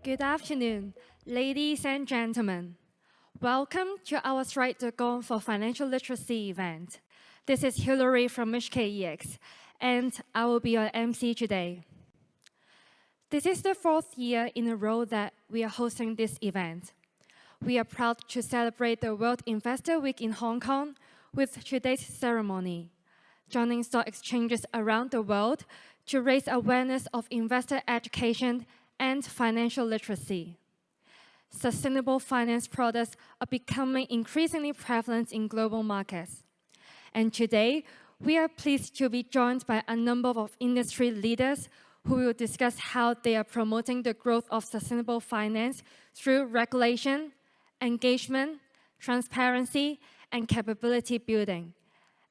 Good afternoon, ladies and gentlemen. Welcome to our Strike the Gong for Financial Literacy event. This is Hillary from HKEX, and I will be your MC today. This is the fourth year in a row that we are hosting this event. We are proud to celebrate the World Investor Week in Hong Kong with today's ceremony, joining stock exchanges around the world to raise awareness of investor education and financial literacy. Sustainable finance products are becoming increasingly prevalent in global markets. And today, we are pleased to be joined by a number of industry leaders who will discuss how they are promoting the growth of sustainable finance through regulation, engagement, transparency, and capability building,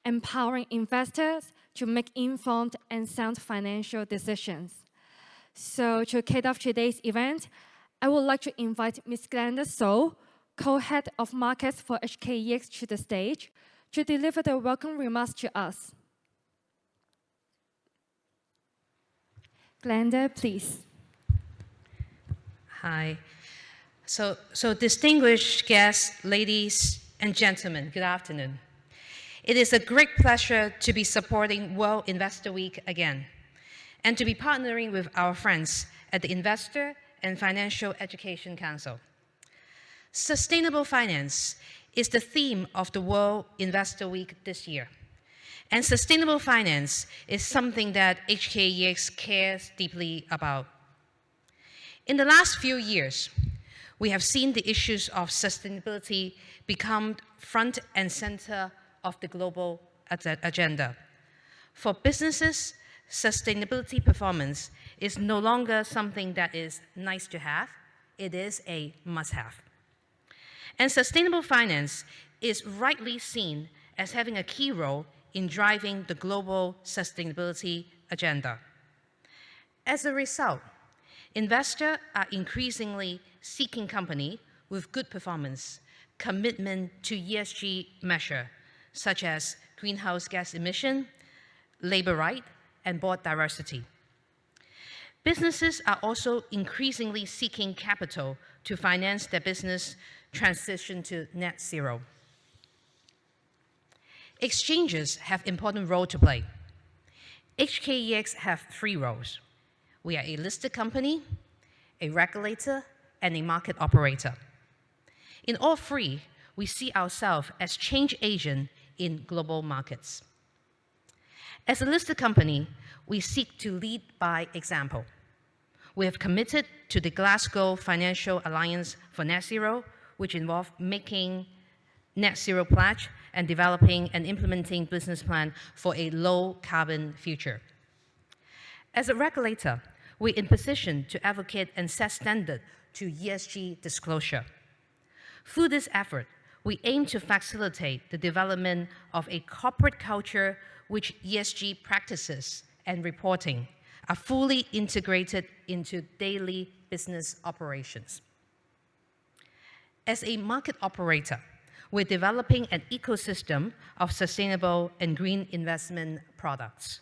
empowering investors to make informed and sound financial decisions. So to kick off today's event, I would like to invite Ms. Glenda So, co-head of markets for HKEX, to the stage to deliver the welcome remarks to us. Glenda, please. Hi. So distinguished guests, ladies and gentlemen, good afternoon. It is a great pleasure to be supporting World Investor Week again, and to be partnering with our friends at the Investor and Financial Education Council. Sustainable finance is the theme of the World Investor Week this year. And sustainable finance is something that HKEX cares deeply about. In the last few years, we have seen the issues of sustainability become front and center of the global agenda. For businesses, sustainability performance is no longer something that is nice to have, it is a must-have. And sustainable finance is rightly seen as having a key role in driving the global sustainability agenda. As a result, investors are increasingly seeking companies with good performance, commitment to ESG measures, such as greenhouse gas emission, labor rights, and board diversity. Businesses are also increasingly seeking capital to finance their business transition to net zero. Exchanges have an important role to play. HKEX have three roles. We are a listed company, a regulator, and a market operator. In all three, we see ourselves as change agents in global markets. As a listed company, we seek to lead by example. We have committed to the Glasgow Financial Alliance for Net Zero, which involves making net zero pledge and developing and implementing business plan for a low carbon future. As a regulator, we're in position to advocate and set standards to ESG disclosure. Through this effort, we aim to facilitate the development of a corporate culture which ESG practices and reporting are fully integrated into daily business operations. As a market operator, we're developing an ecosystem of sustainable and green investment products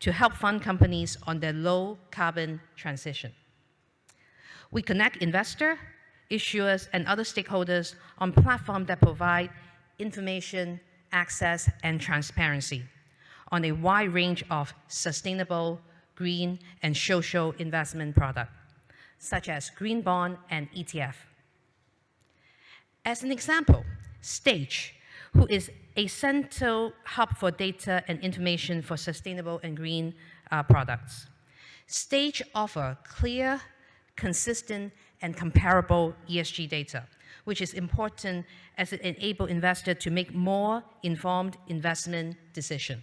to help fund companies on their low carbon transition. We connect investors, issuers, and other stakeholders on platforms that provide information, access, and transparency on a wide range of sustainable, green, and social investment products, such as green bond and ETF. As an example, Stage, who is a central hub for data and information for sustainable and green products. Stage offers clear, consistent, and comparable ESG data, which is important as it enables investors to make more informed investment decisions.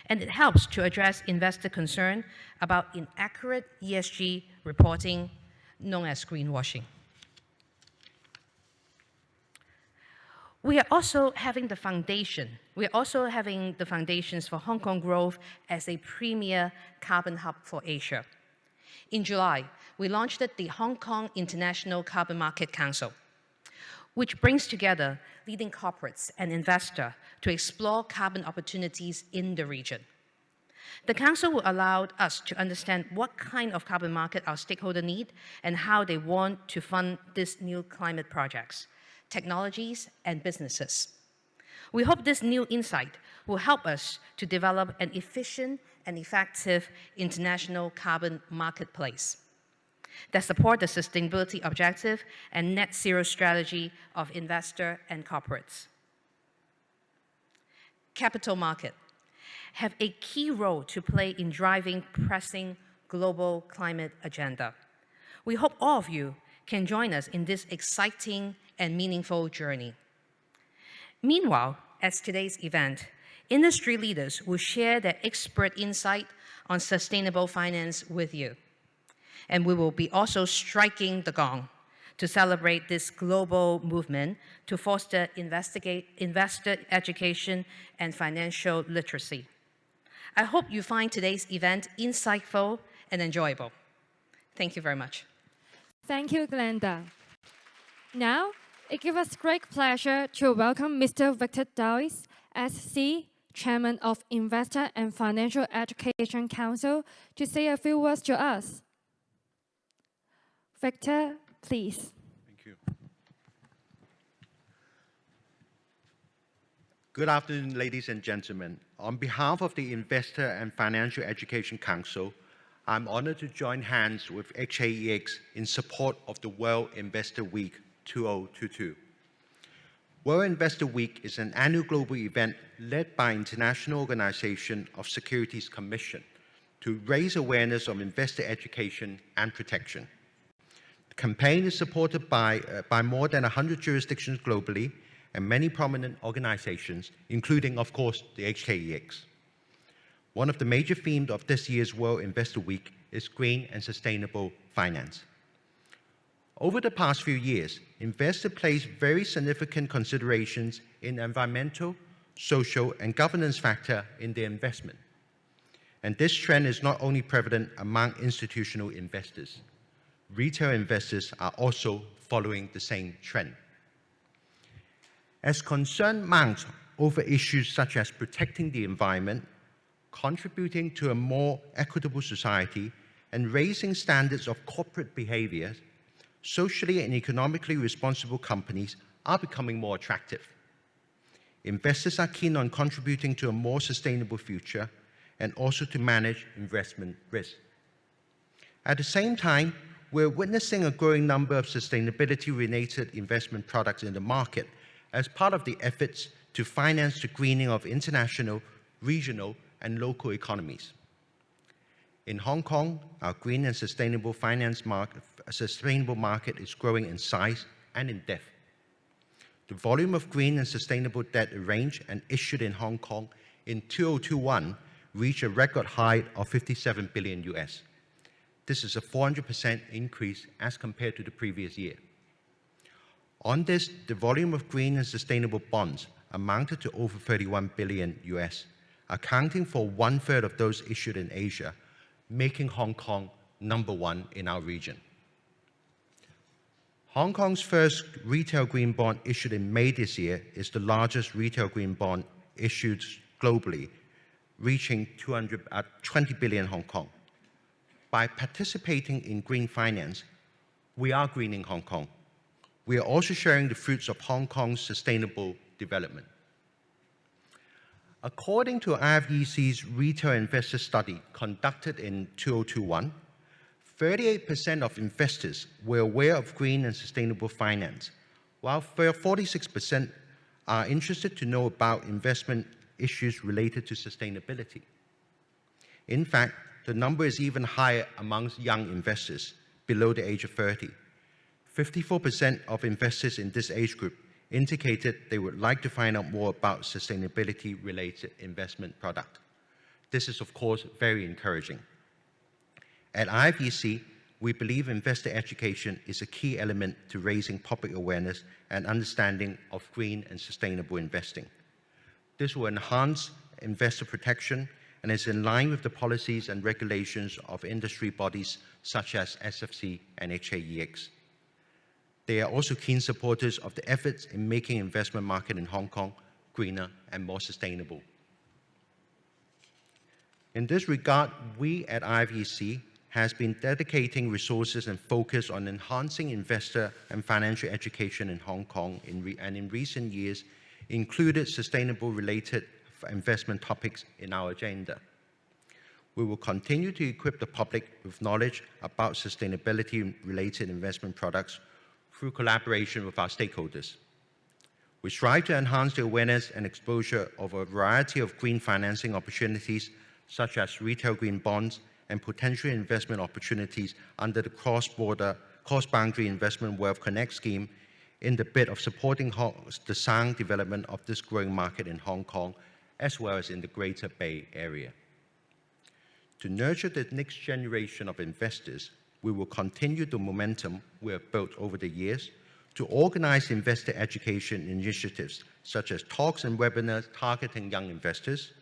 And it helps to address investor concern about inaccurate ESG reporting, known as greenwashing. We are also having the foundations for Hong Kong growth as a premier carbon hub for Asia. In July, we launched the Hong Kong International Carbon Market Council, which brings together leading corporates and investors to explore carbon opportunities in the region. The Council will allow us to understand what kind of carbon market our stakeholders need and how they want to fund these new climate projects, technologies, and businesses. We hope this new insight will help us to develop an efficient and effective international carbon marketplace that support the sustainability objective and net zero strategy of investors and corporates. Capital market have a key role to play in driving pressing global climate agenda. We hope all of you can join us in this exciting and meaningful journey. Meanwhile, at today's event, industry leaders will share their expert insight on sustainable finance with you. And we will be also striking the gong to celebrate this global movement to foster investor education and financial literacy. I hope you find today's event insightful and enjoyable. Thank you very much. Thank you, Glenda. Now, it gives us great pleasure to welcome Mr. Victor Dawes, SC, Chairman of Investor and Financial Education Council, to say a few words to us. Victor, please. Thank you. Good afternoon, ladies and gentlemen. On behalf of the Investor and Financial Education Council, I'm honored to join hands with HKEX in support of the World Investor Week 2022. World Investor Week is an annual global event led by International Organization of Securities Commission to raise awareness of investor education and protection. The campaign is supported by more than 100 jurisdictions globally and many prominent organizations, including, of course, the HKEX. One of the major themes of this year's World Investor Week is green and sustainable finance. Over the past few years, investors place very significant considerations in environmental, social, and governance factors in their investment. And this trend is not only prevalent among institutional investors. Retail investors are also following the same trend. As concern mounts over issues such as protecting the environment, contributing to a more equitable society, and raising standards of corporate behavior, socially and economically responsible companies are becoming more attractive. Investors are keen on contributing to a more sustainable future and also to manage investment risk. At the same time, we're witnessing a growing number of sustainability-related investment products in the market as part of the efforts to finance the greening of international, regional, and local economies. In Hong Kong, our green and sustainable finance market, is growing in size and in depth. The volume of green and sustainable debt arranged and issued in Hong Kong in 2021 reached a record high of $57 billion US. This is a 400% increase as compared to the previous year. On this, the volume of green and sustainable bonds amounted to over $31 billion US, accounting for 1/3 of those issued in Asia, making Hong Kong #1 in our region. Hong Kong's first retail green bond issued in May this year is the largest retail green bond issued globally, reaching 20 billion Hong Kong. By participating in green finance, we are greening Hong Kong. We are also sharing the fruits of Hong Kong's sustainable development. According to IFEC's retail investor study conducted in 2021, 38% of investors were aware of green and sustainable finance, while 46% are interested to know about investment issues related to sustainability. In fact, the number is even higher amongst young investors below the age of 30. 54% of investors in this age group indicated they would like to find out more about sustainability-related investment product. This is, of course, very encouraging. At IFEC, we believe investor education is a key element to raising public awareness and understanding of green and sustainable investing. This will enhance investor protection and is in line with the policies and regulations of industry bodies such as SFC and HKEX. They are also keen supporters of the efforts in making investment market in Hong Kong greener and more sustainable. In this regard, we at IFEC has been dedicating resources and focus on enhancing investor and financial education in Hong Kong and in recent years included sustainable related investment topics in our agenda. We will continue to equip the public with knowledge about sustainability-related investment products through collaboration with our stakeholders. We strive to enhance the awareness and exposure of a variety of green financing opportunities, such as retail green bonds and potential investment opportunities under the cross-boundary investment Wealth Connect scheme in the bid of supporting the sound development of this growing market in Hong Kong, as well as in the Greater Bay Area. To nurture the next generation of investors, we will continue the momentum we have built over the years to organize investor education initiatives such as talks and webinars targeting young investors,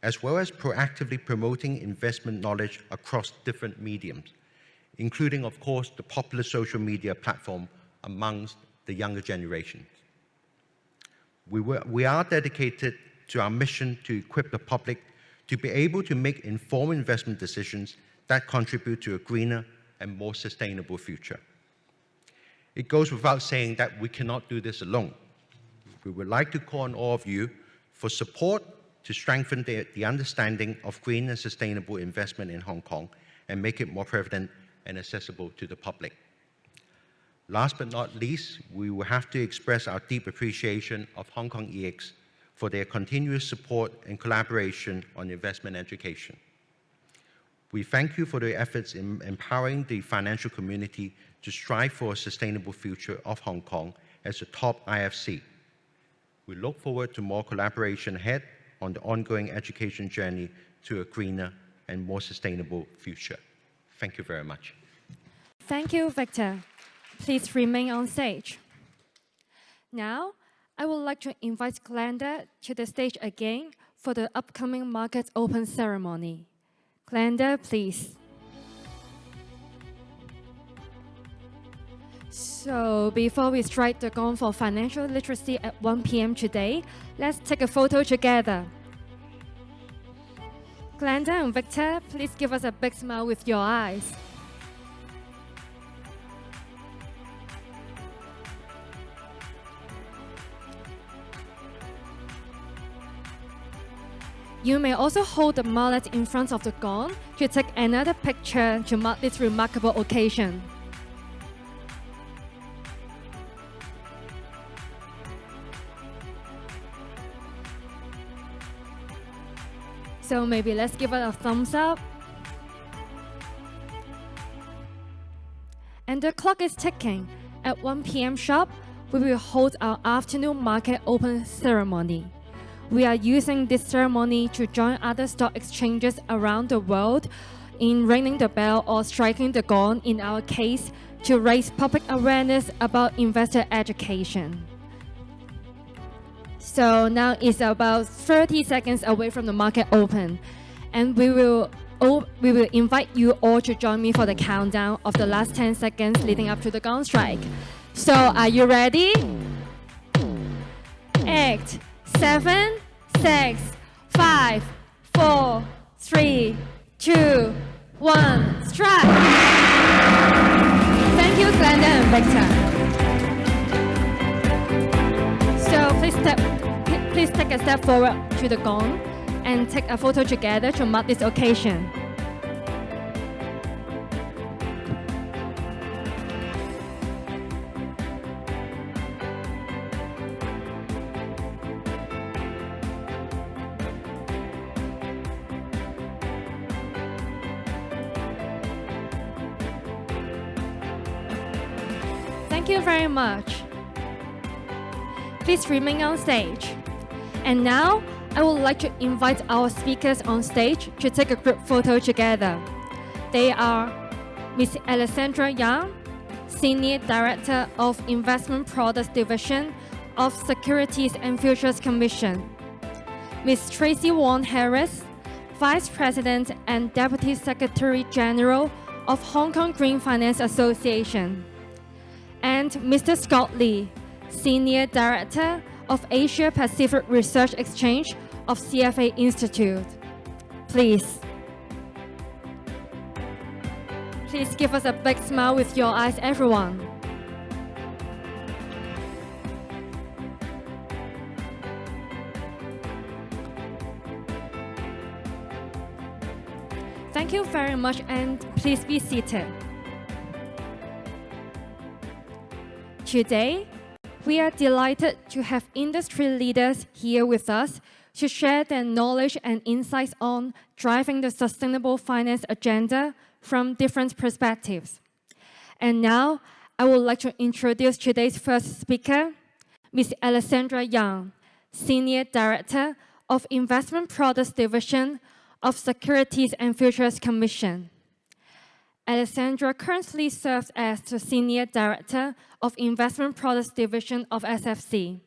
as well as proactively promoting investment knowledge across different mediums, including, of course, the popular social media platform amongst the younger generation. We are dedicated to our mission to equip the public to be able to make informed investment decisions that contribute to a greener and more sustainable future. It goes without saying that we cannot do this alone. We would like to call on all of you for support to strengthen the understanding of green and sustainable investment in Hong Kong and make it more prevalent and accessible to the public. Last but not least, we will have to express our deep appreciation of HKEX for their continuous support and collaboration on investment education. We thank you for their efforts in empowering the financial community to strive for a sustainable future of Hong Kong as a top IFC. We look forward to more collaboration ahead on the ongoing education journey to a greener and more sustainable future. Thank you very much. Thank you, Victor. Please remain on stage. Now, I would like to invite Glenda to the stage again for the upcoming Market Open ceremony. Glenda, please. So before we strike the gong for financial literacy at 1 p.m. today, let's take a photo together. Glenda and Victor, please give us a big smile with your eyes. You may also hold the mallet in front of the gong to take another picture to mark this remarkable occasion. So maybe let's give it a thumbs up. And the clock is ticking. At 1 p.m. sharp, we will hold our afternoon market open ceremony. We are using this ceremony to join other stock exchanges around the world in ringing the bell or striking the gong, in our case, to raise public awareness about investor education. So now it's about 30 seconds away from the market open, and we will invite you all to join me for the countdown of the last 10 seconds leading up to the gong strike. So are you ready? 8, 7, 6, 5, 4, 3, 2, 1, strike! Thank you, Glenda and Victor. So please take a step forward to the gong and take a photo together to mark this occasion. Thank you very much. Please remain on stage. And now, I would like to invite our speakers on stage to take a group photo together. They are Ms. Alexandra Yang, Senior Director of Investment Products Division of Securities and Futures Commission, Ms. Tracy Wong Harris, Vice President and Deputy Secretary General of Hong Kong Green Finance Association, and Mr. Scott Lee, Senior Director of Asia Pacific Research Exchange of CFA Institute. please. Please give us a big smile with your eyes, everyone. Thank you very much, and please be seated. Today, we are delighted to have industry leaders here with us to share their knowledge and insights on driving the sustainable finance agenda from different perspectives. And now, I would like to introduce today's first speaker, Ms. Alessandra Yang, Senior Director of Investment Products Division of Securities and Futures Commission. Alessandra currently serves as the Senior Director of Investment Products Division of SFC.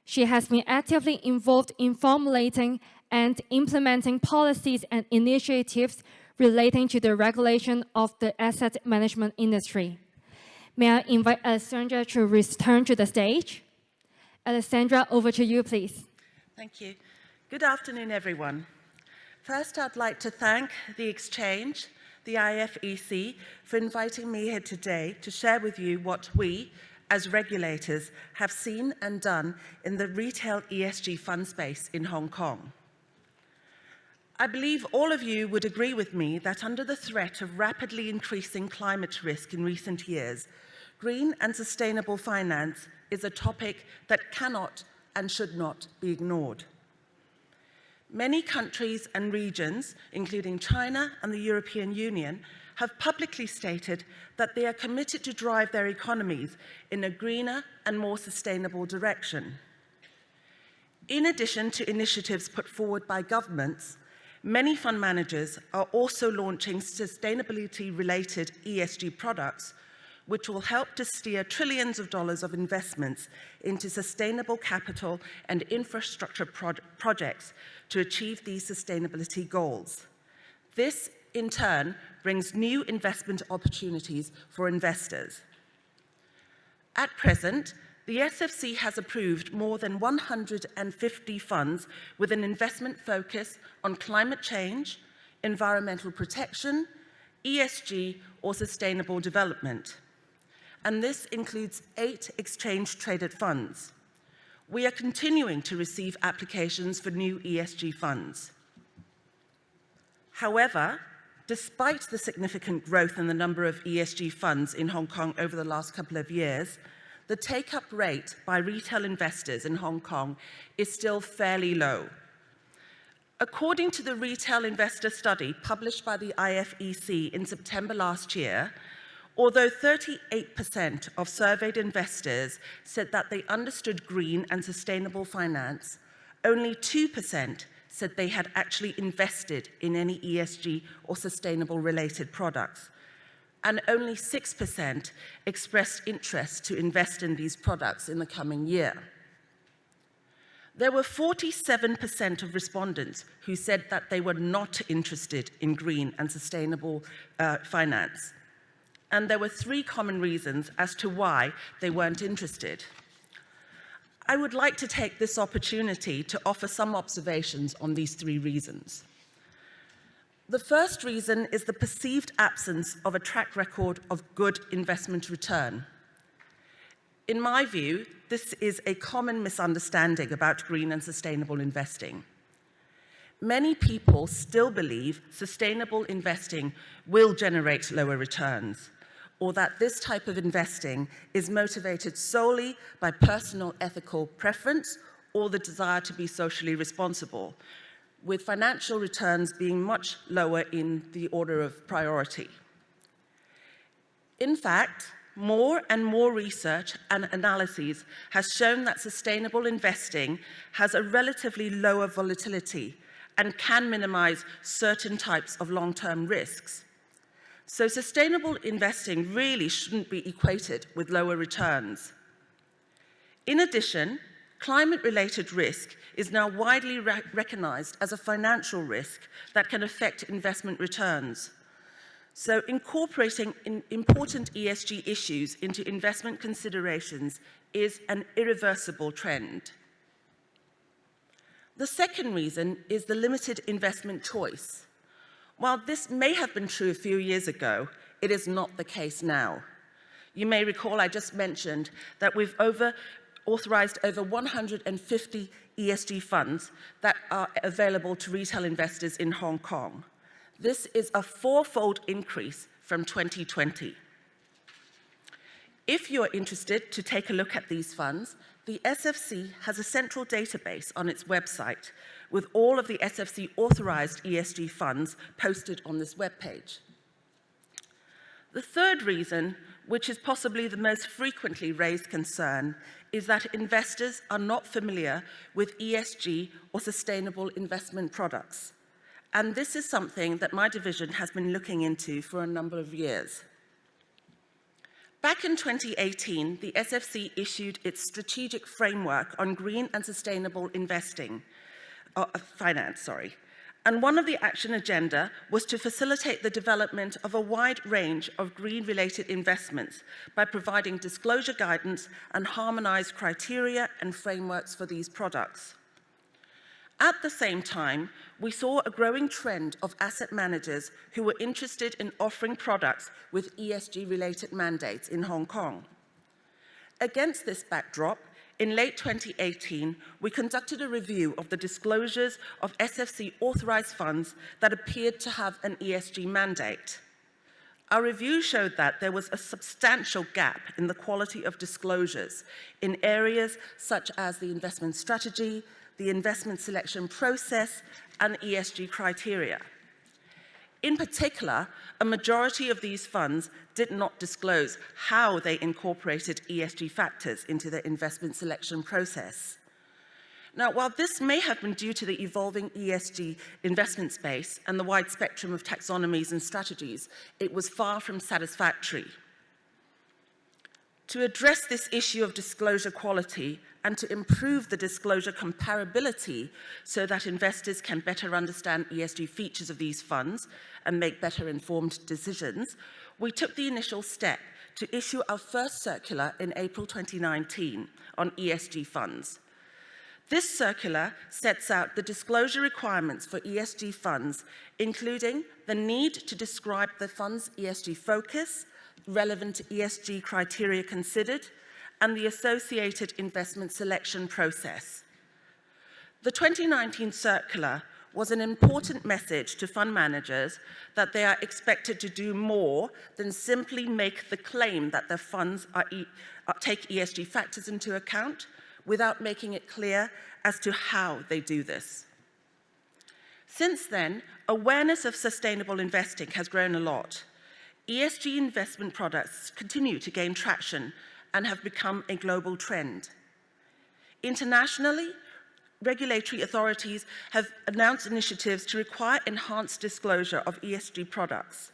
She has been actively involved in formulating and implementing policies and initiatives relating to the regulation of the asset management industry. May I invite Alessandra to return to the stage? Alessandra, over to you, please. Thank you. Good afternoon, everyone. First, I'd like to thank the Exchange, the IFEC, for inviting me here today to share with you what we, as regulators, have seen and done in the retail ESG fund space in Hong Kong. I believe all of you would agree with me that under the threat of rapidly increasing climate risk in recent years, green and sustainable finance is a topic that cannot and should not be ignored. Many countries and regions, including China and the European Union, have publicly stated that they are committed to drive their economies in a greener and more sustainable direction. In addition to initiatives put forward by governments, many fund managers are also launching sustainability-related ESG products, which will help to steer trillions of dollars of investments into sustainable capital and infrastructure projects to achieve these sustainability goals. This, in turn, brings new investment opportunities for investors. At present, the SFC has approved more than 150 funds with an investment focus on climate change, environmental protection, ESG, or sustainable development. And this includes 8 exchange-traded funds. We are continuing to receive applications for new ESG funds. However, despite the significant growth in the number of ESG funds in Hong Kong over the last couple of years, the take-up rate by retail investors in Hong Kong is still fairly low. According to the retail investor study published by the IFEC in September last year, although 38% of surveyed investors said that they understood green and sustainable finance, only 2% said they had actually invested in any ESG or sustainable related products, and only 6% expressed interest to invest in these products in the coming year. There were 47% of respondents who said that they were not interested in green and sustainable finance. And there were 3 common reasons as to why they weren't interested. I would like to take this opportunity to offer some observations on these 3 reasons. The first reason is the perceived absence of a track record of good investment return. In my view, this is a common misunderstanding about green and sustainable investing. Many people still believe sustainable investing will generate lower returns, or that this type of investing is motivated solely by personal ethical preference or the desire to be socially responsible, with financial returns being much lower in the order of priority. In fact, more and more research and analyses has shown that sustainable investing has a relatively lower volatility and can minimize certain types of long-term risks. So sustainable investing really shouldn't be equated with lower returns. In addition, climate-related risk is now widely recognized as a financial risk that can affect investment returns. So incorporating important ESG issues into investment considerations is an irreversible trend. The second reason is the limited investment choice. While this may have been true a few years ago, it is not the case now. You may recall I just mentioned that we've authorized over 150 ESG funds that are available to retail investors in Hong Kong. This is a 4-fold increase from 2020. If you're interested to take a look at these funds, the SFC has a central database on its website with all of the SFC authorized ESG funds posted on this webpage. The third reason, which is possibly the most frequently raised concern, is that investors are not familiar with ESG or sustainable investment products. And this is something that my division has been looking into for a number of years. Back in 2018, the SFC issued its strategic framework on green and sustainable finance. And one of the action agenda was to facilitate the development of a wide range of green-related investments by providing disclosure guidance and harmonized criteria and frameworks for these products. At the same time, we saw a growing trend of asset managers who were interested in offering products with ESG-related mandates in Hong Kong. Against this backdrop, in late 2018, we conducted a review of the disclosures of SFC authorized funds that appeared to have an ESG mandate. Our review showed that there was a substantial gap in the quality of disclosures in areas such as the investment strategy, the investment selection process, and ESG criteria. In particular, a majority of these funds did not disclose how they incorporated ESG factors into their investment selection process. Now, while this may have been due to the evolving ESG investment space and the wide spectrum of taxonomies and strategies, it was far from satisfactory. To address this issue of disclosure quality and to improve the disclosure comparability so that investors can better understand ESG features of these funds and make better informed decisions, we took the initial step to issue our first circular in April 2019 on ESG funds. This circular sets out the disclosure requirements for ESG funds, including the need to describe the fund's ESG focus, relevant ESG criteria considered, and the associated investment selection process. The 2019 circular was an important message to fund managers that they are expected to do more than simply make the claim that their funds take ESG factors into account without making it clear as to how they do this. Since then, awareness of sustainable investing has grown a lot. ESG investment products continue to gain traction and have become a global trend. Internationally, regulatory authorities have announced initiatives to require enhanced disclosure of ESG products,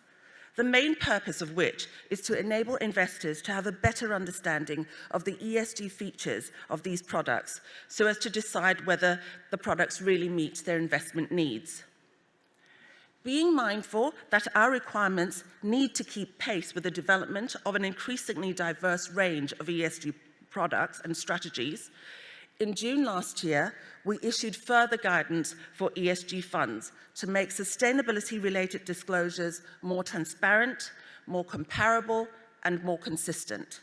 the main purpose of which is to enable investors to have a better understanding of the ESG features of these products so as to decide whether the products really meet their investment needs. Being mindful that our requirements need to keep pace with the development of an increasingly diverse range of ESG products and strategies, in June last year, we issued further guidance for ESG funds to make sustainability-related disclosures more transparent, more comparable, and more consistent.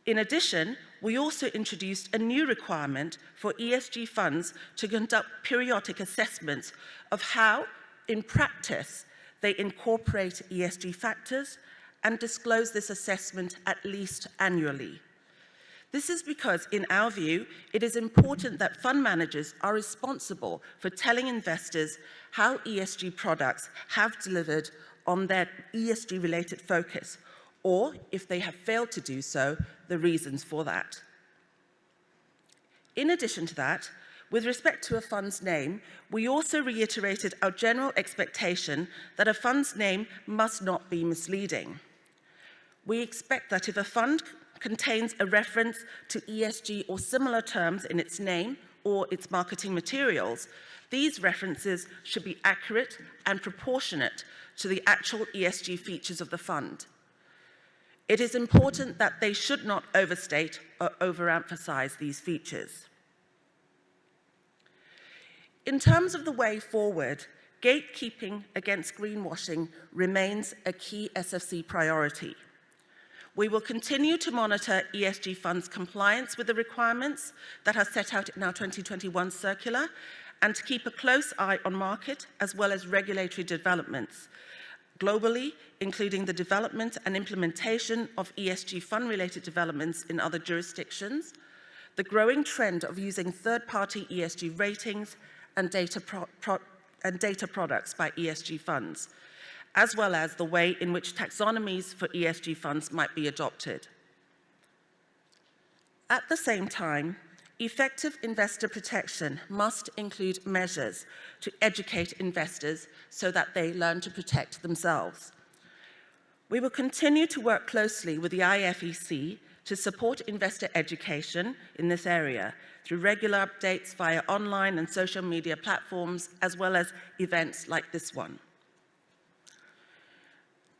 In addition, we also introduced a new requirement for ESG funds to conduct periodic assessments of how, in practice, they incorporate ESG factors and disclose this assessment at least annually. This is because, in our view, it is important that fund managers are responsible for telling investors how ESG products have delivered on their ESG-related focus, or, if they have failed to do so, the reasons for that. In addition to that, with respect to a fund's name, we also reiterated our general expectation that a fund's name must not be misleading. We expect that if a fund contains a reference to ESG or similar terms in its name or its marketing materials, these references should be accurate and proportionate to the actual ESG features of the fund. It is important that they should not overstate or overemphasize these features. In terms of the way forward, gatekeeping against greenwashing remains a key SFC priority. We will continue to monitor ESG funds' compliance with the requirements that are set out in our 2021 circular and to keep a close eye on market as well as regulatory developments globally, including the development and implementation of ESG fund-related developments in other jurisdictions, the growing trend of using third-party ESG ratings and data products by ESG funds, as well as the way in which taxonomies for ESG funds might be adopted. At the same time, effective investor protection must include measures to educate investors so that they learn to protect themselves. We will continue to work closely with the IFEC to support investor education in this area through regular updates via online and social media platforms, as well as events like this one.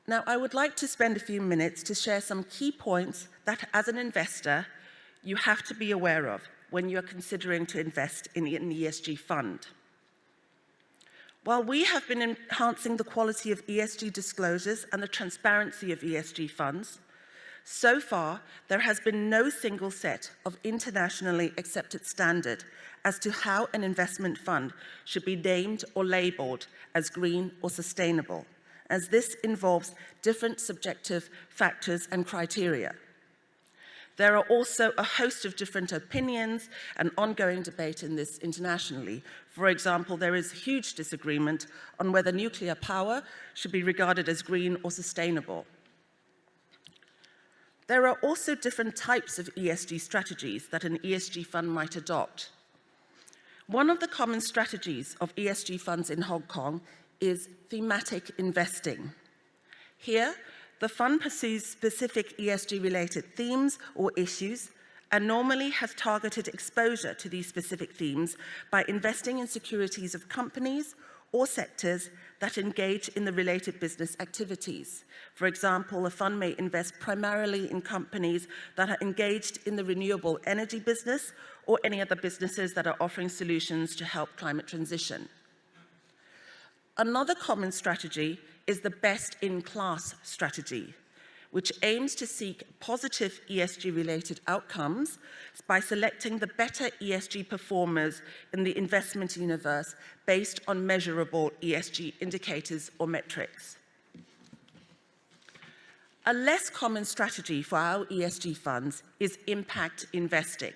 Now, I would like to spend a few minutes to share some key points that, as an investor, you have to be aware of when you're considering to invest in an ESG fund. While we have been enhancing the quality of ESG disclosures and the transparency of ESG funds, so far there has been no single set of internationally accepted standard as to how an investment fund should be named or labeled as green or sustainable, as this involves different subjective factors and criteria. There are also a host of different opinions and ongoing debate in this internationally. For example, there is huge disagreement on whether nuclear power should be regarded as green or sustainable. There are also different types of ESG strategies that an ESG fund might adopt. One of the common strategies of ESG funds in Hong Kong is thematic investing. Here, the fund pursues specific ESG-related themes or issues and normally has targeted exposure to these specific themes by investing in securities of companies or sectors that engage in the related business activities. For example, a fund may invest primarily in companies that are engaged in the renewable energy business or any other businesses that are offering solutions to help climate transition. Another common strategy is the best-in-class strategy, which aims to seek positive ESG-related outcomes by selecting the better ESG performers in the investment universe based on measurable ESG indicators or metrics. A less common strategy for our ESG funds is impact investing.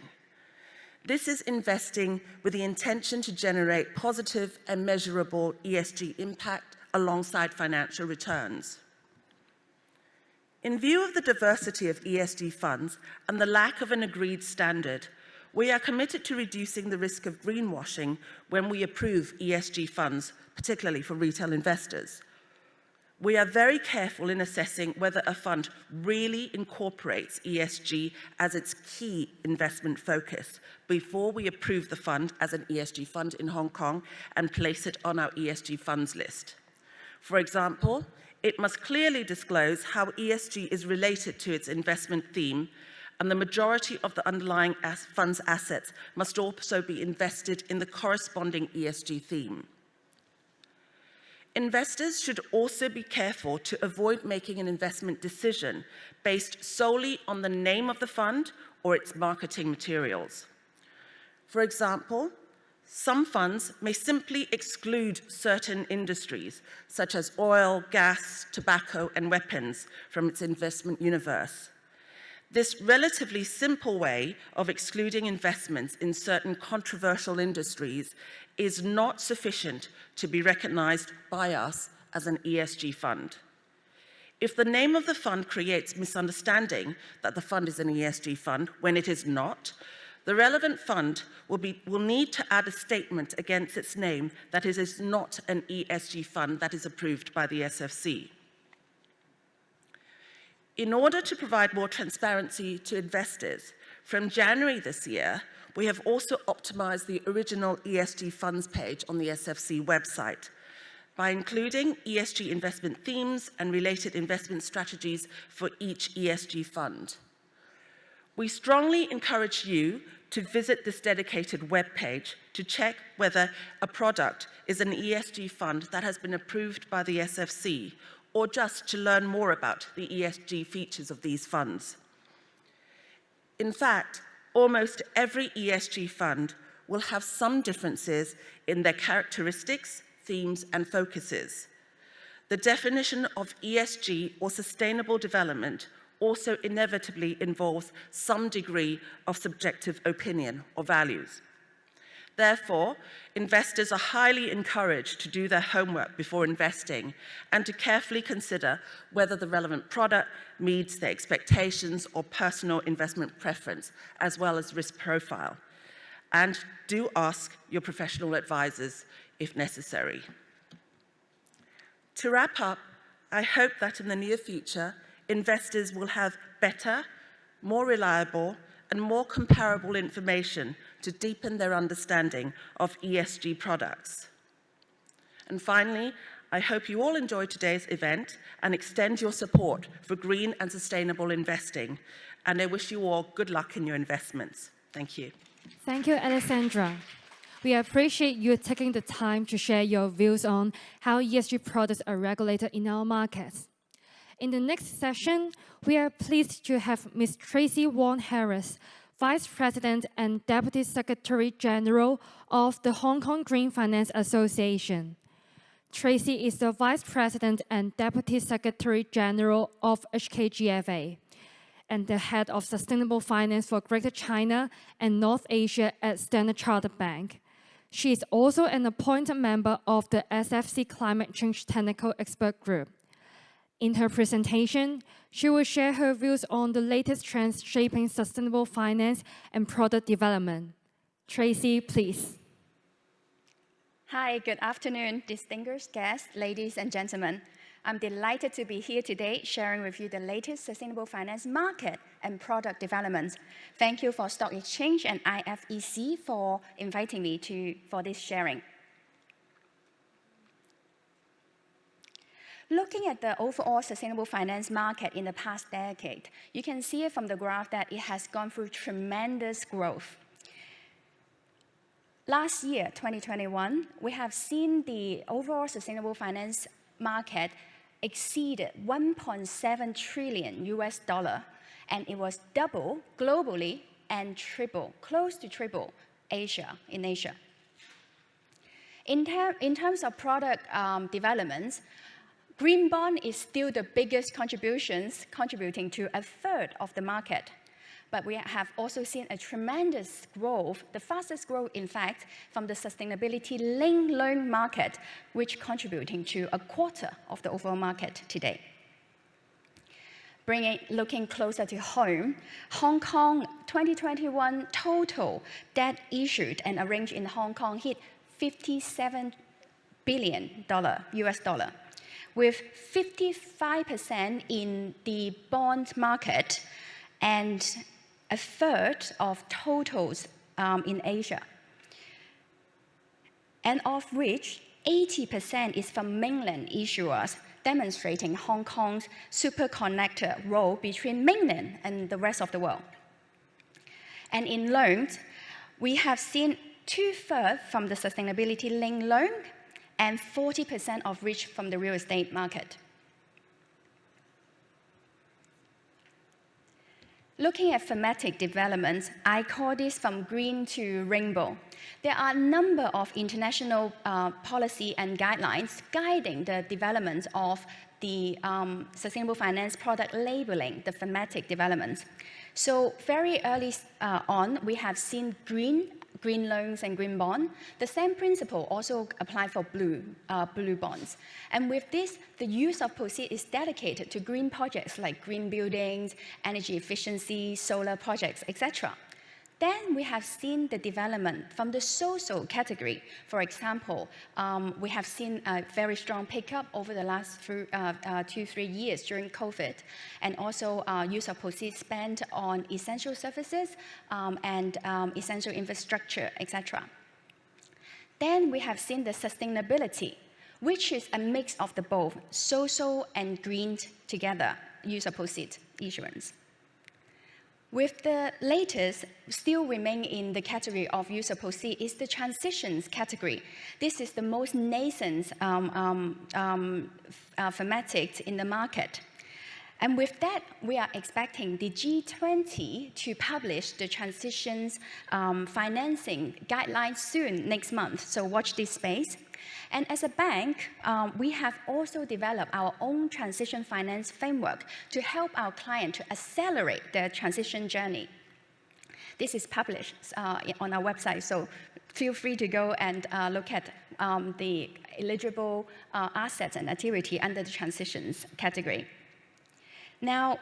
This is investing with the intention to generate positive and measurable ESG impact alongside financial returns. In view of the diversity of ESG funds and the lack of an agreed standard, we are committed to reducing the risk of greenwashing when we approve ESG funds, particularly for retail investors. We are very careful in assessing whether a fund really incorporates ESG as its key investment focus before we approve the fund as an ESG fund in Hong Kong and place it on our ESG funds list. For example, it must clearly disclose how ESG is related to its investment theme, and the majority of the underlying fund's assets must also be invested in the corresponding ESG theme. Investors should also be careful to avoid making an investment decision based solely on the name of the fund or its marketing materials. For example, some funds may simply exclude certain industries, such as oil, gas, tobacco, and weapons, from its investment universe. This relatively simple way of excluding investments in certain controversial industries is not sufficient to be recognized by us as an ESG fund. If the name of the fund creates misunderstanding that the fund is an ESG fund when it is not, the relevant fund will need to add a statement against its name that it is not an ESG fund that is approved by the SFC. In order to provide more transparency to investors, from January this year, we have also optimized the original ESG funds page on the SFC website by including ESG investment themes and related investment strategies for each ESG fund. We strongly encourage you to visit this dedicated webpage to check whether a product is an ESG fund that has been approved by the SFC, or just to learn more about the ESG features of these funds. In fact, almost every ESG fund will have some differences in their characteristics, themes, and focuses. The definition of ESG or sustainable development also inevitably involves some degree of subjective opinion or values. Therefore, investors are highly encouraged to do their homework before investing and to carefully consider whether the relevant product meets their expectations or personal investment preference, as well as risk profile. And do ask your professional advisors if necessary. To wrap up, I hope that in the near future, investors will have better, more reliable, and more comparable information to deepen their understanding of ESG products. And finally, I hope you all enjoy today's event and extend your support for green and sustainable investing. And I wish you all good luck in your investments. Thank you. Thank you, Alessandra. We appreciate you taking the time to share your views on how ESG products are regulated in our markets. In the next session, we are pleased to have Ms. 𝗔𝗴𝗲𝗱, Vice President and Deputy Secretary General of the Hong Kong Green Finance Association. Tracy is the Vice President and Deputy Secretary General of HKGFA and the Head of Sustainable Finance for Greater China and North Asia at Standard Chartered Bank. She is also an appointed member of the SFC Climate Change Technical Expert Group. In her presentation, she will share her views on the latest trends shaping sustainable finance and product development. Tracy, please. Hi, good afternoon, distinguished guests, ladies and gentlemen. I'm delighted to be here today sharing with you the latest sustainable finance market and product developments. Thank you for Stock Exchange and IFEC for inviting me for this sharing. Looking at the overall sustainable finance market in the past decade, you can see from the graph that it has gone through tremendous growth. Last year, 2021, we have seen the overall sustainable finance market exceeded $1.7 trillion and it was double globally and triple, close to triple in Asia. In terms of product developments, green bond is still the biggest contributing to a third of the market. But we have also seen a tremendous growth, the fastest growth, in fact, from the sustainability-linked loan market, which contributing to a quarter of the overall market today. Looking closer to home, Hong Kong 2021 total debt issued and arranged in Hong Kong hit $57 billion, with 55% in the bond market and a third of totals in Asia, and of which 80% is from mainland issuers, demonstrating Hong Kong's super connector role between mainland and the rest of the world. And in loans, we have seen 2/3 from the sustainability-linked loan and 40% of which from the real estate market. Looking at thematic developments, I call this from green to rainbow. There are a number of international policy and guidelines guiding the development of the sustainable finance product labeling, the thematic developments. So very early on, we have seen green loans and green bond. The same principle also applies for blue bonds. And with this, the use of proceeds is dedicated to green projects like green buildings, energy efficiency, solar projects, etc. Then we have seen the development from the social category. For example, we have seen a very strong pickup over the last 2-3 years during COVID, and also use of proceeds spent on essential services and essential infrastructure, etc. Then we have seen the sustainability, which is a mix of the both social and green together, use of proceeds issuance. With the latest, still remain in the category of use or proceed is the transitions category. This is the most nascent thematic in the market. And with that, we are expecting the G20 to publish the transitions financing guidelines soon, next month. So watch this space. And as a bank, we have also developed our own transition finance framework to help our client to accelerate their transition journey. This is published on our website, so feel free to go and look at the eligible assets and activity under the transitions category. Now,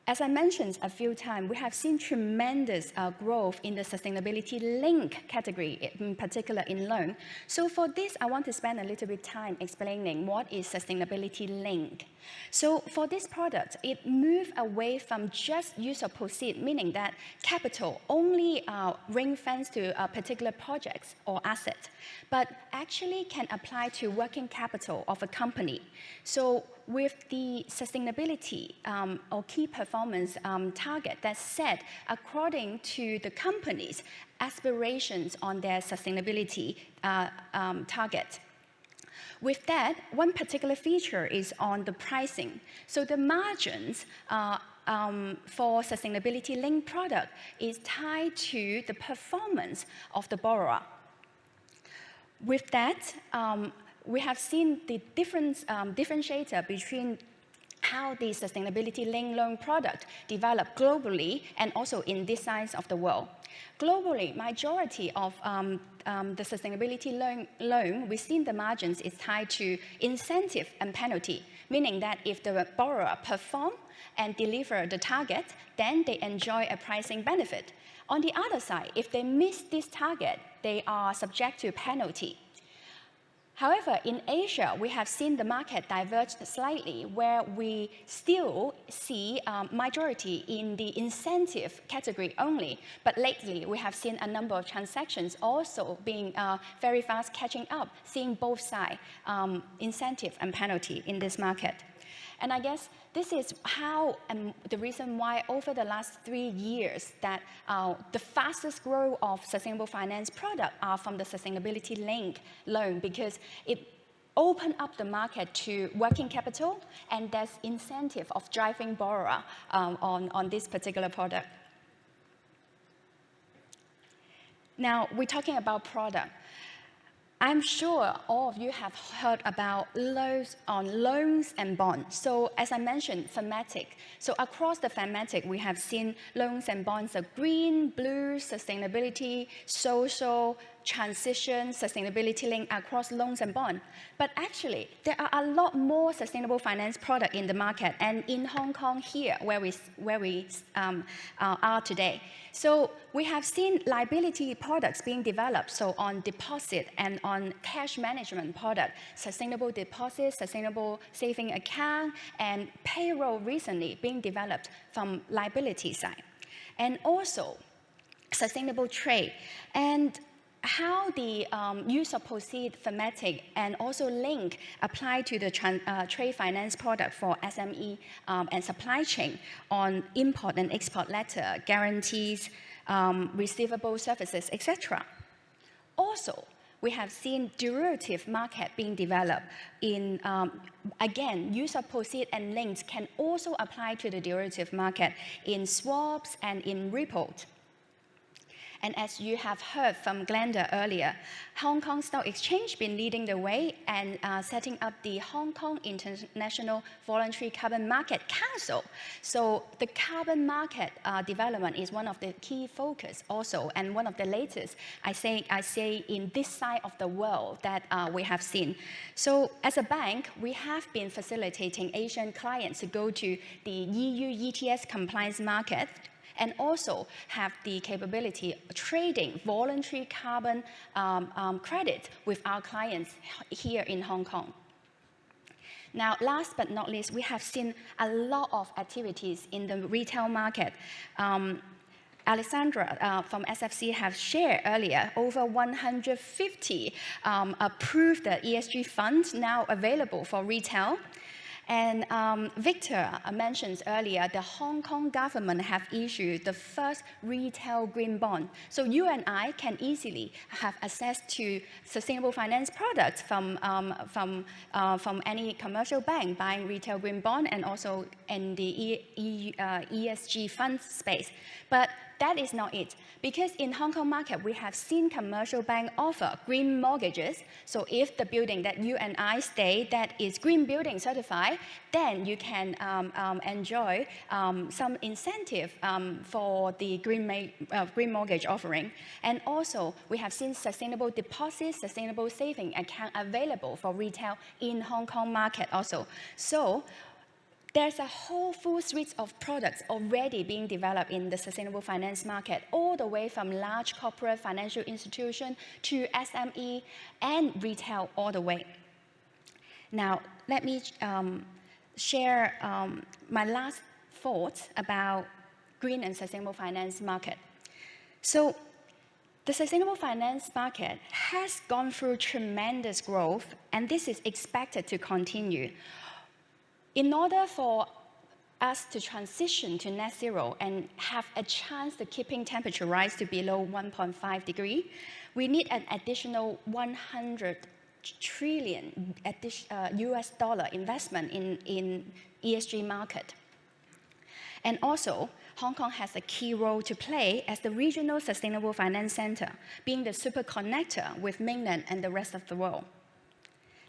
as I mentioned a few times, we have seen tremendous growth in the sustainability link category, in particular in loan. So for this, I want to spend a little bit of time explaining what is sustainability link. So for this product, it moved away from just use or proceed, meaning that capital only ring-fenced to particular projects or assets, but actually can apply to working capital of a company. So with the sustainability or key performance target that's set according to the company's aspirations on their sustainability target. With that, one particular feature is on the pricing. So the margins for sustainability-linked product is tied to the performance of the borrower. With that, we have seen the differentiator between how the sustainability-linked loan product developed globally and also in this side of the world. Globally, majority of the sustainability loan, we've seen the margins is tied to incentive and penalty, meaning that if the borrower perform and deliver the target, then they enjoy a pricing benefit. On the other side, if they miss this target, they are subject to penalty. However, in Asia, we have seen the market diverge slightly, where we still see majority in the incentive category only. But lately, we have seen a number of transactions also being very fast catching up, seeing both sides, incentive and penalty in this market. And I guess this is how and the reason why over the last 3 years that the fastest growth of sustainable finance product are from the sustainability link loan, because it opened up the market to working capital and there's incentive of driving borrower on this particular product. Now, we're talking about product. I'm sure all of you have heard about loans and bonds. So as I mentioned, thematic. So across the thematic, we have seen loans and bonds are green, blue, sustainability, social, transition, sustainability link across loans and bonds. But actually, there are a lot more sustainable finance product in the market and in Hong Kong here, where we are today. So we have seen liability products being developed, so on deposit and on cash management product, sustainable deposit, sustainable saving account, and payroll recently being developed from liability side. And also sustainable trade. And how the use of proceed thematic and also link apply to the trade finance product for SME and supply chain on import and export letter, guarantees, receivable services, etc. Also, we have seen derivative market being developed in, again, use of proceed and links can also apply to the derivative market in swaps and in repos. And as you have heard from Glenda earlier, Hong Kong Stock Exchange been leading the way and setting up the Hong Kong International Voluntary Carbon Market Council. So the carbon market development is one of the key focus also, and one of the latest, I say in this side of the world that we have seen. So as a bank, we have been facilitating Asian clients to go to the EU ETS compliance market, and also have the capability of trading voluntary carbon credit with our clients here in Hong Kong. Now, last but not least, we have seen a lot of activities in the retail market. Alessandra from SFC have shared earlier, over 150 approved ESG funds now available for retail. And Victor mentioned earlier, the Hong Kong government have issued the first retail green bond. So you and I can easily have access to sustainable finance products from any commercial bank buying retail green bond, and also in the ESG fund space. But that is not it. Because in Hong Kong market, we have seen commercial bank offer green mortgages. So if the building that you and I stay that is green building certified, then you can enjoy some incentive for the green mortgage offering. And also, we have seen sustainable deposits, sustainable saving account available for retail in Hong Kong market also. So there's a whole full suite of products already being developed in the sustainable finance market, all the way from large corporate financial institution to SME and retail all the way. Now, let me share my last thoughts about green and sustainable finance market. So the sustainable finance market has gone through tremendous growth, and this is expected to continue. In order for us to transition to net zero and have a chance to keeping temperature rise to below 1.5 degrees, we need an additional 100 trillion US dollar investment in ESG market. And also, Hong Kong has a key role to play as the regional sustainable finance center, being the super connector with mainland and the rest of the world.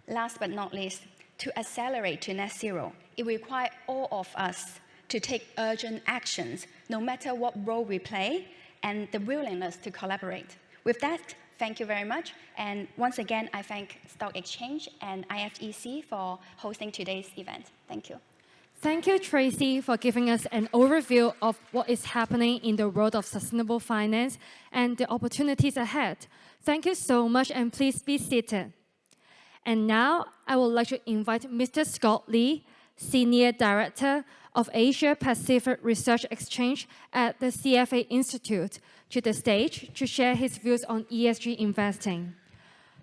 Last but not least, to accelerate to net zero, it requires all of us to take urgent actions, no matter what role we play, and the willingness to collaborate. With that, thank you very much. And once again, I thank Stock Exchange and IFEC for hosting today's event. Thank you. Thank you, Tracy, for giving us an overview of what is happening in the world of sustainable finance and the opportunities ahead. Thank you so much, and please be seated. And now, I would like to invite Mr. Scott Lee, Senior Director of Asia Pacific Research Exchange at the CFA Institute, to the stage to share his views on ESG investing.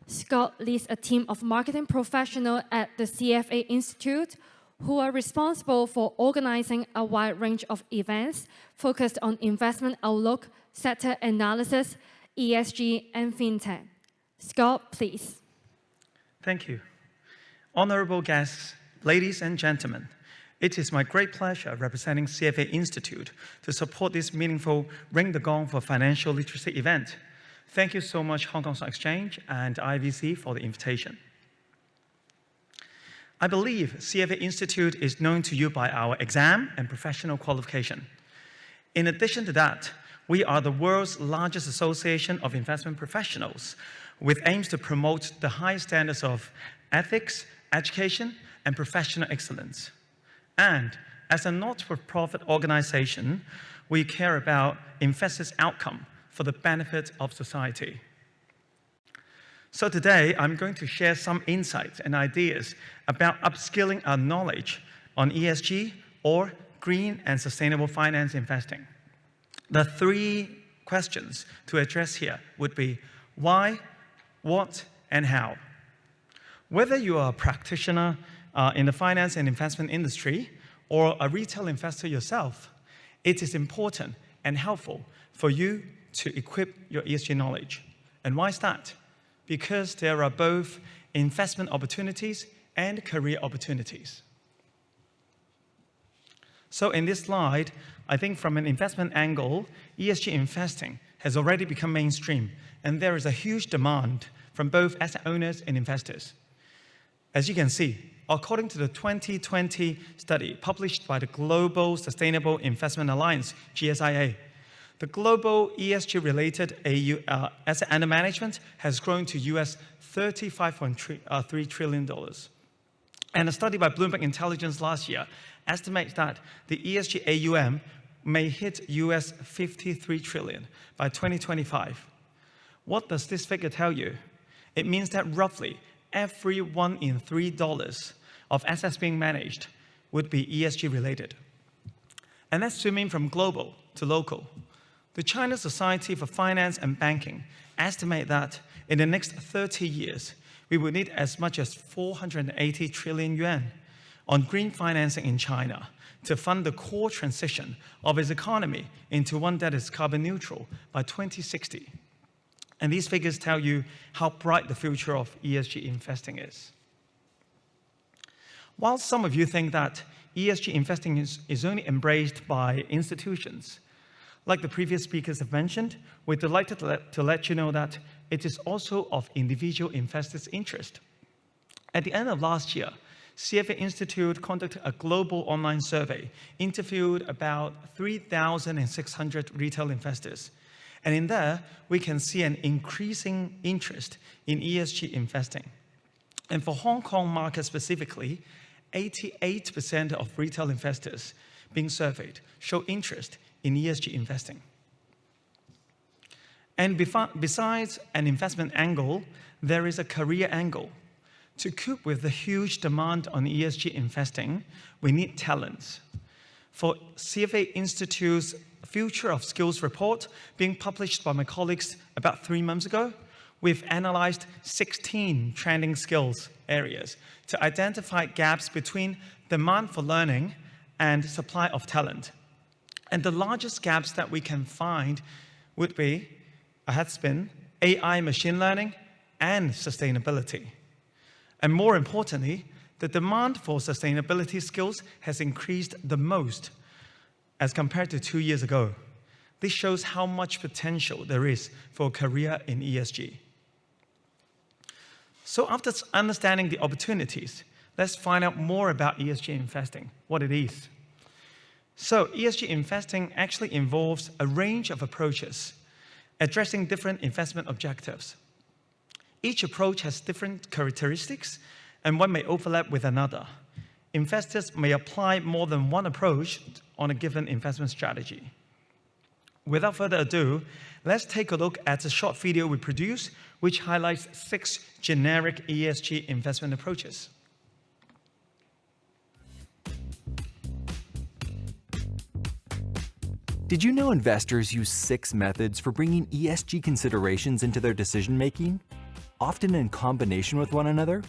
Scott leads a team of marketing professionals at the CFA Institute who are responsible for organizing a wide range of events focused on investment outlook, sector analysis, ESG, and fintech. Scott, please. Thank you. Honorable guests, ladies and gentlemen, it is my great pleasure representing CFA Institute to support this meaningful Ring the Gong for Financial Literacy event. Thank you so much, Hong Kong Stock Exchange and IVC, for the invitation. I believe CFA Institute is known to you by our exam and professional qualification. In addition to that, we are the world's largest association of investment professionals with aims to promote the high standards of ethics, education, and professional excellence. And as a not-for-profit organization, we care about investors' outcome for the benefit of society. So today, I'm going to share some insights and ideas about upskilling our knowledge on ESG or green and sustainable finance investing. The three questions to address here would be why, what, and how. Whether you are a practitioner in the finance and investment industry or a retail investor yourself, it is important and helpful for you to equip your ESG knowledge. And why is that? Because there are both investment opportunities and career opportunities. So in this slide, I think from an investment angle, ESG investing has already become mainstream, and there is a huge demand from both asset owners and investors. As you can see, according to the 2020 study published by the Global Sustainable Investment Alliance, GSIA, the global ESG-related asset under management has grown to US $35.3 trillion. And a study by Bloomberg Intelligence last year estimates that the ESG AUM may hit US $53 trillion by 2025. What does this figure tell you? It means that roughly every $1 in $3 of assets being managed would be ESG related. And let's zoom in from global to local. The China Society for Finance and Banking estimate that in the next 30 years, we will need as much as 480 trillion yuan, on green financing in China to fund the core transition of its economy into one that is carbon neutral by 2060. And these figures tell you how bright the future of ESG investing is. While some of you think that ESG investing is only embraced by institutions, like the previous speakers have mentioned, we're delighted to let you know that it is also of individual investors' interest. At the end of last year, CFA Institute conducted a global online survey, interviewed about 3,600 retail investors. And in there, we can see an increasing interest in ESG investing. And for Hong Kong market specifically, 88% of retail investors being surveyed show interest in ESG investing. And besides an investment angle, there is a career angle. To cope with the huge demand on ESG investing, we need talents. For CFA Institute's Future of Skills report, being published by my colleagues about 3 months ago, we've analyzed 16 trending skills areas to identify gaps between demand for learning and supply of talent. And the largest gaps that we can find would be a headspin, AI machine learning, and sustainability. And more importantly, the demand for sustainability skills has increased the most as compared to 2 years ago. This shows how much potential there is for a career in ESG. So after understanding the opportunities, let's find out more about ESG investing, what it is. So ESG investing actually involves a range of approaches addressing different investment objectives. Each approach has different characteristics, and one may overlap with another. Investors may apply more than one approach on a given investment strategy. Without further ado, let's take a look at a short video we produced, which highlights 6 generic ESG investment approaches. Did you know investors use 6 methods for bringing ESG considerations into their decision-making, often in combination with one another?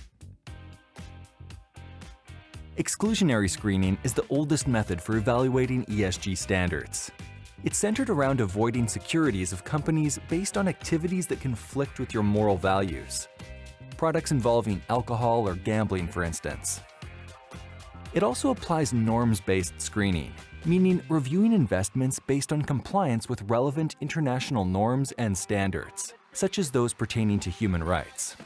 Exclusionary screening is the oldest method for evaluating ESG standards. It's centered around avoiding securities of companies based on activities that conflict with your moral values. Products involving alcohol or gambling, for instance. It also applies norms-based screening, meaning reviewing investments based on compliance with relevant international norms and standards, such as those pertaining to human rights.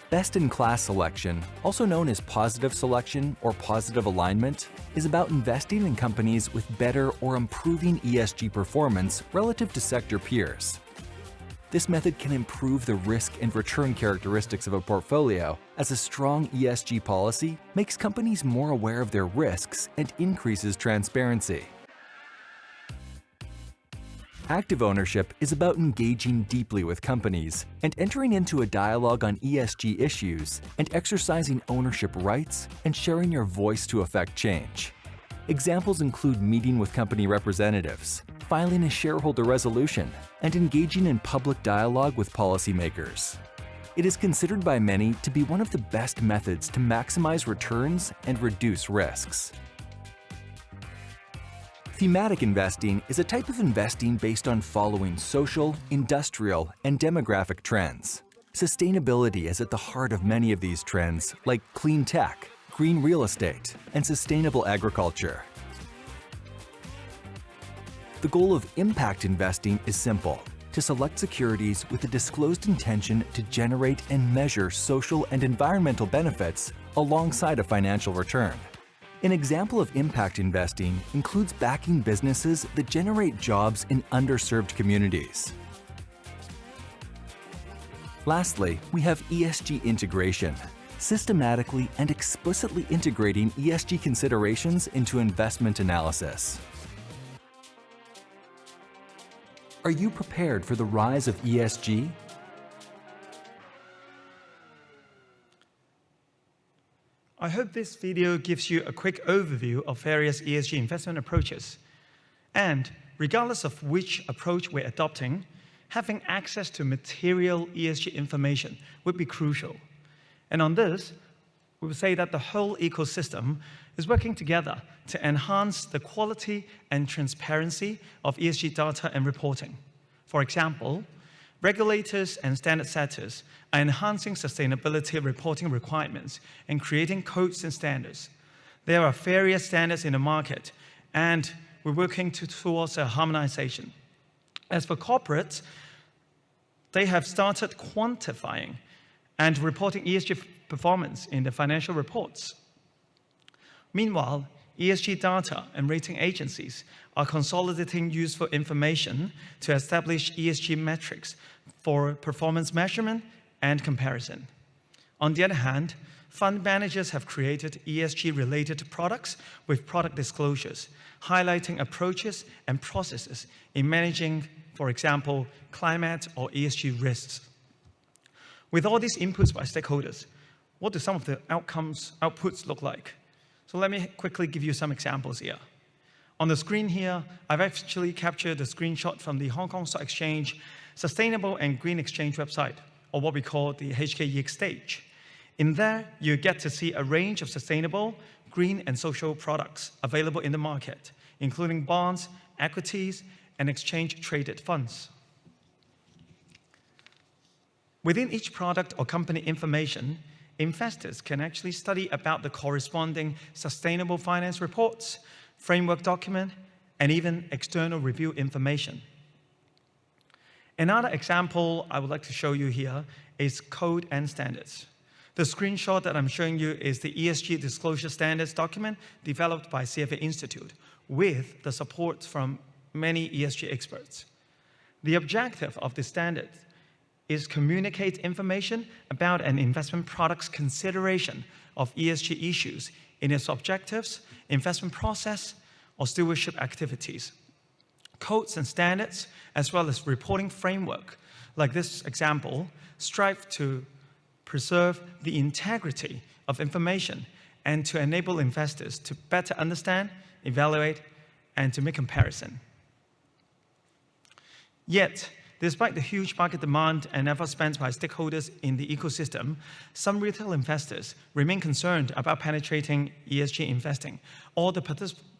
Best-in-class selection, also known as positive selection or positive alignment, is about investing in companies with better or improving ESG performance relative to sector peers. This method can improve the risk and return characteristics of a portfolio, as a strong ESG policy makes companies more aware of their risks and increases transparency. Active ownership is about engaging deeply with companies and entering into a dialogue on ESG issues and exercising ownership rights and sharing your voice to affect change. Examples include meeting with company representatives, filing a shareholder resolution, and engaging in public dialogue with policymakers. It is considered by many to be one of the best methods to maximize returns and reduce risks. Thematic investing is a type of investing based on following social, industrial, and demographic trends. Sustainability is at the heart of many of these trends, like clean tech, green real estate, and sustainable agriculture. The goal of impact investing is simple: to select securities with a disclosed intention to generate and measure social and environmental benefits alongside a financial return. An example of impact investing includes backing businesses that generate jobs in underserved communities. Lastly, we have ESG integration, systematically and explicitly integrating ESG considerations into investment analysis. Are you prepared for the rise of ESG? I hope this video gives you a quick overview of various ESG investment approaches. And regardless of which approach we're adopting, having access to material ESG information would be crucial. And on this, we would say that the whole ecosystem is working together to enhance the quality and transparency of ESG data and reporting. For example, regulators and standard setters are enhancing sustainability reporting requirements and creating codes and standards. There are various standards in the market, and we're working towards a harmonization. As for corporates, they have started quantifying and reporting ESG performance in the financial reports. Meanwhile, ESG data and rating agencies are consolidating useful information to establish ESG metrics for performance measurement and comparison. On the other hand, fund managers have created ESG-related products with product disclosures, highlighting approaches and processes in managing, for example, climate or ESG risks. With all these inputs by stakeholders, what do some of the outputs look like? So let me quickly give you some examples here. On the screen here, I've actually captured a screenshot from the Hong Kong Stock Exchange Sustainable and Green Exchange website, or what we call the HKEX stage. In there, you get to see a range of sustainable, green, and social products available in the market, including bonds, equities, and exchange-traded funds. Within each product or company information, investors can actually study about the corresponding sustainable finance reports, framework document, and even external review information. Another example I would like to show you here is code and standards. The screenshot that I'm showing you is the ESG disclosure standards document developed by CFA Institute with the support from many ESG experts. The objective of the standard is communicate information about an investment product's consideration of ESG issues in its objectives, investment process, or stewardship activities. Codes and standards, as well as reporting framework, like this example, strive to preserve the integrity of information and to enable investors to better understand, evaluate, and to make comparison. Yet, despite the huge market demand and effort spent by stakeholders in the ecosystem, some retail investors remain concerned about penetrating ESG investing, or the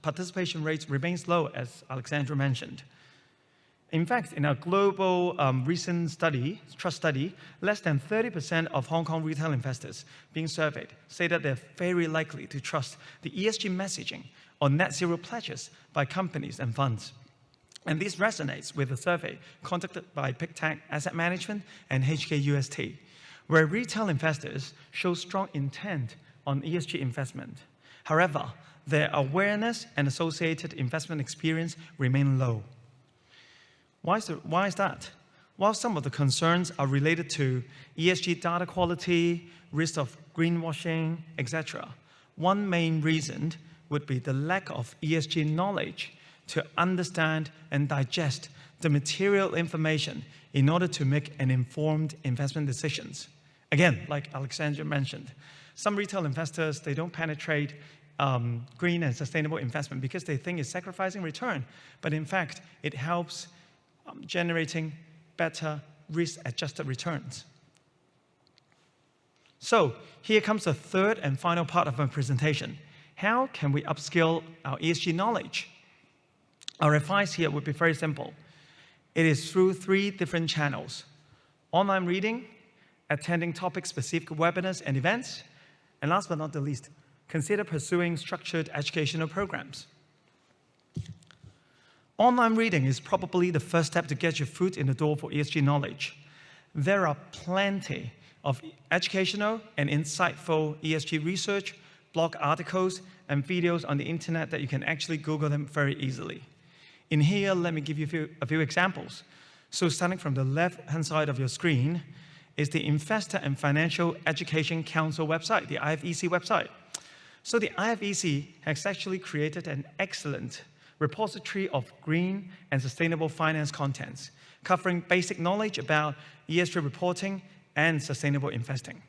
participation rates remains low, as Alexandra mentioned. In fact, in a global recent study, trust study, less than 30% of Hong Kong retail investors being surveyed say that they're very likely to trust the ESG messaging or net zero pledges by companies and funds. And this resonates with a survey conducted by PicTech Asset Management and HKUST, where retail investors show strong intent on ESG investment. However, their awareness and associated investment experience remain low. Why is that? While some of the concerns are related to ESG data quality, risk of greenwashing, etc., one main reason would be the lack of ESG knowledge to understand and digest the material information in order to make an informed investment decisions. Again, like Alexandra mentioned, some retail investors, they don't penetrate green and sustainable investment because they think it's sacrificing return, but in fact, it helps generating better risk-adjusted returns. So here comes the third and final part of my presentation. How can we upskill our ESG knowledge? Our advice here would be very simple. It is through 3 different channels: online reading, attending topic-specific webinars and events, and last but not the least, consider pursuing structured educational programs. Online reading is probably the first step to get your foot in the door for ESG knowledge. There are plenty of educational and insightful ESG research, blog articles, and videos on the internet that you can actually Google them very easily. In here, let me give you a few examples. So starting from the left-hand side of your screen is the Investor and Financial Education Council website, the IFEC website. So the IFEC has actually created an excellent repository of green and sustainable finance contents, covering basic knowledge about ESG reporting and sustainable investing.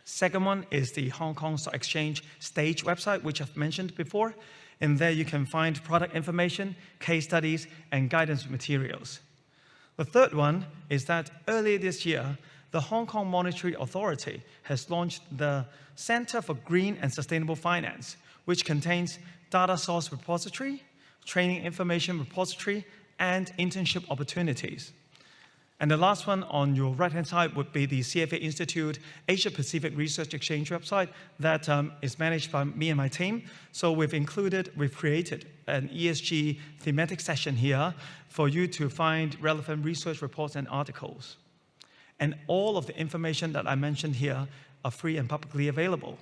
Second one is the Hong Kong Stock Exchange Stage website, which I've mentioned before. And there you can find product information, case studies, and guidance materials. The third one is that earlier this year, the Hong Kong Monetary Authority has launched the Center for Green and Sustainable Finance, which contains data source repository, training information repository, and internship opportunities. And the last one on your right-hand side would be the CFA Institute Asia Pacific Research Exchange website that is managed by me and my team. So we've created an ESG thematic session here for you to find relevant research reports and articles. And all of the information that I mentioned here are free and publicly available.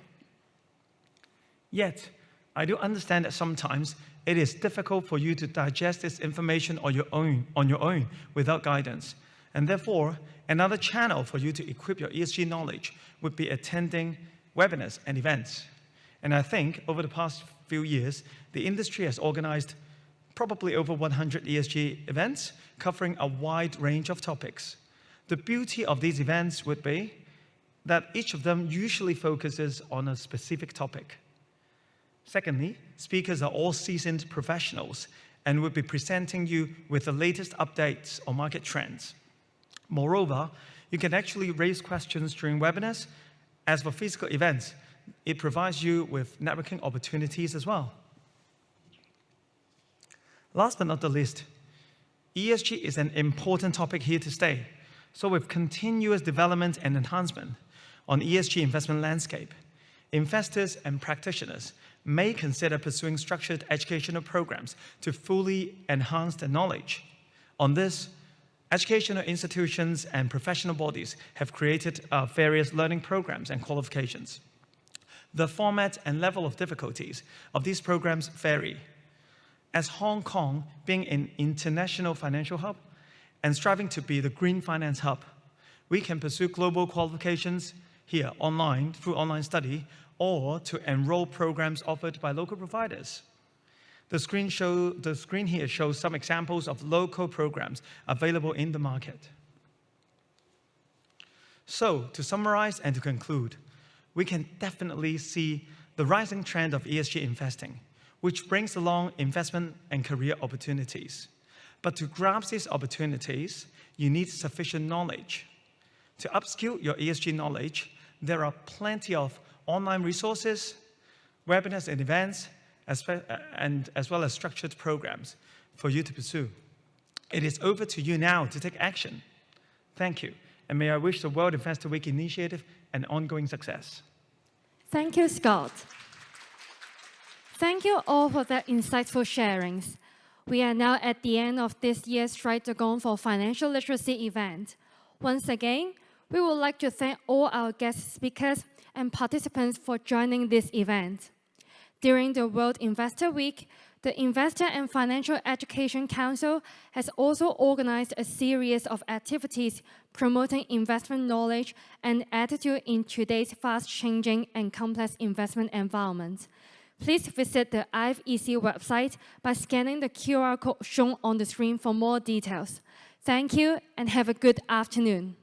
Yet, I do understand that sometimes it is difficult for you to digest this information on your own without guidance. And therefore, another channel for you to equip your ESG knowledge would be attending webinars and events. And I think over the past few years, the industry has organized probably over 100 ESG events covering a wide range of topics. The beauty of these events would be that each of them usually focuses on a specific topic. Secondly, speakers are all seasoned professionals and will be presenting you with the latest updates on market trends. Moreover, you can actually raise questions during webinars. As for physical events, it provides you with networking opportunities as well. Last but not the least, ESG is an important topic here to stay. So with continuous development and enhancement on ESG investment landscape, investors and practitioners may consider pursuing structured educational programs to fully enhance their knowledge. On this, educational institutions and professional bodies have created various learning programs and qualifications. The format and level of difficulties of these programs vary. As Hong Kong being an international financial hub and striving to be the green finance hub, we can pursue global qualifications here online through online study or to enroll programs offered by local providers. The screen here shows some examples of local programs available in the market. So, to summarize and to conclude, we can definitely see the rising trend of ESG investing, which brings along investment and career opportunities. But to grasp these opportunities, you need sufficient knowledge. To upskill your ESG knowledge, there are plenty of online resources, webinars and events, as well as structured programs for you to pursue. It is over to you now to take action. Thank you, and may I wish the World Investor Week initiative an ongoing success. Thank you, Scott. Thank you all for their insightful sharings. We are now at the end of this year's Strike the Gong for Financial Literacy event. Once again, we would like to thank all our guest speakers and participants for joining this event. During the World Investor Week, the Investor and Financial Education Council has also organized a series of activities promoting investment knowledge and attitude in today's fast-changing and complex investment environment. Please visit the IFEC website by scanning the QR code shown on the screen for more details. Thank you and have a good afternoon.